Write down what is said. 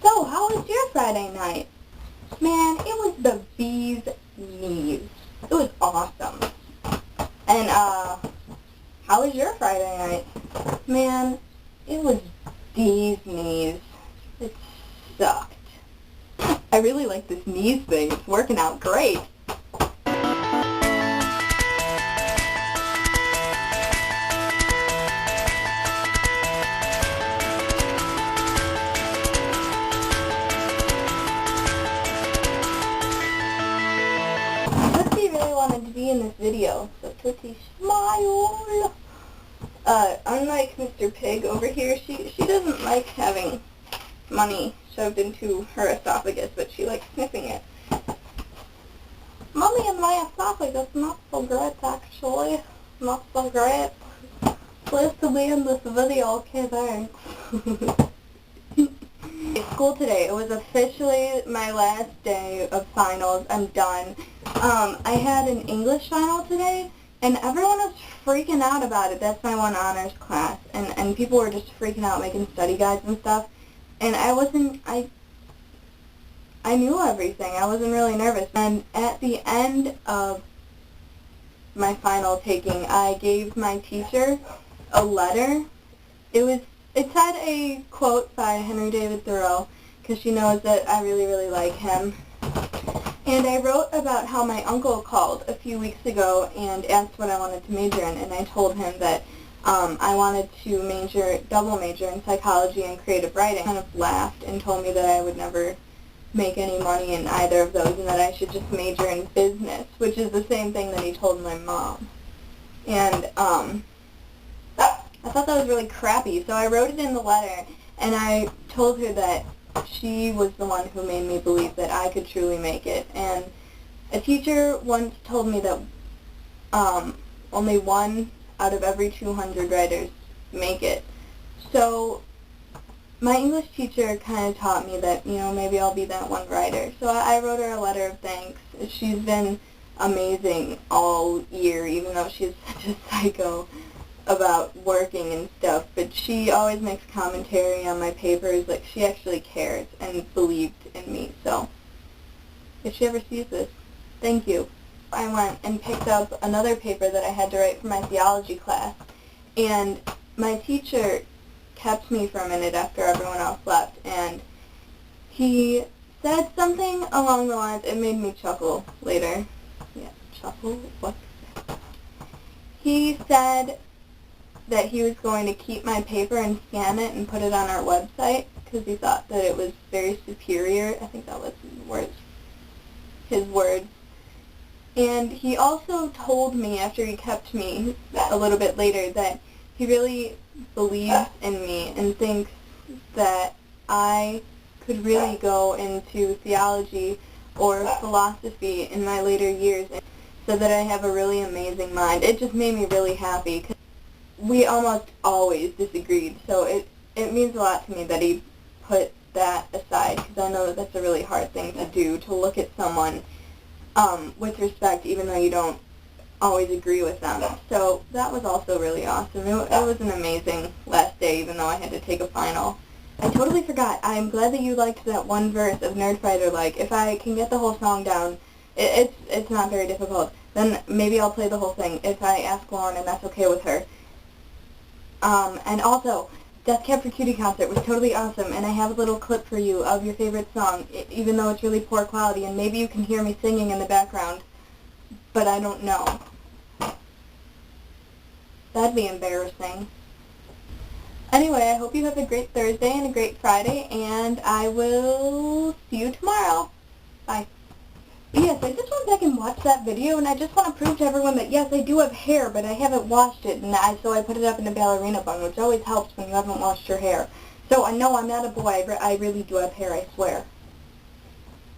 So, how was your Friday night? Man, it was the bee's knees. It was awesome. And, how was your Friday night? Man, it was D's knees. It sucked. I really like this knees thing. It's working out great. Tootsie really wanted to be in this video, so Tootsie, smile! Unlike Mr. Pig over here, she doesn't like having money shoved into her esophagus, but she likes sniffing it. Money in my esophagus, not so great actually. Not so great. Please to be in this video, okay, thanks. School today. It was officially my last day of finals. I'm done. I had an English final today, and everyone was freaking out about it. That's my one honors class, and people were just freaking out making study guides and stuff. And I knew everything. I wasn't really nervous. And at the end of my final taking, I gave my teacher a letter. It said a quote by Henry David Thoreau, because she knows that I really, really like him. And I wrote about how my uncle called a few weeks ago and asked what I wanted to major in, and I told him that I wanted to double major in psychology and creative writing. He kind of laughed and told me that I would never make any money in either of those and that I should just major in business, which is the same thing that he told my mom. And I thought that was really crappy, so I wrote it in the letter, and I told her that she was the one who made me believe that I could truly make it. And a teacher once told me that only 1 out of every 200 writers make it. So my English teacher kind of taught me that, maybe I'll be that one writer. So I wrote her a letter of thanks. She's been amazing all year, even though she's such a psycho about working and stuff, but she always makes commentary on my papers. Like, she actually cares and believed in me. So if she ever sees this, thank you. I went and picked up another paper that I had to write for my theology class, and my teacher kept me for a minute after everyone else left, and he said something along the lines, it made me chuckle later. Yeah, chuckle? What? He said that he was going to keep my paper and scan it and put it on our website because he thought that it was very superior. I think that was his words. And he also told me, after he kept me a little bit later, that he really believes in me and thinks that I could really go into theology or philosophy in my later years, so that I have a really amazing mind. It just made me really happy, because we almost always disagreed, so it means a lot to me that he put that aside, because I know that that's a really hard thing to do, to look at someone with respect, even though you don't always agree with them. So that was also really awesome. It was an amazing last day, even though I had to take a final. I totally forgot. I'm glad that you liked that one verse of Nerdfighter. Like, if I can get the whole song down, it's not very difficult. Then maybe I'll play the whole thing if I ask Lauren and that's okay with her. And also, Death Cab for Cutie concert was totally awesome, and I have a little clip for you of your favorite song, even though it's really poor quality, and maybe you can hear me singing in the background, but I don't know. That'd be embarrassing. Anyway, I hope you have a great Thursday and a great Friday, and I will see you tomorrow. Bye. Yes, I just went back and watched that video, and I just want to prove to everyone that, yes, I do have hair, but I haven't washed it, and so I put it up in a ballerina bun, which always helps when you haven't washed your hair. So, no, I'm not a boy. I really do have hair, I swear.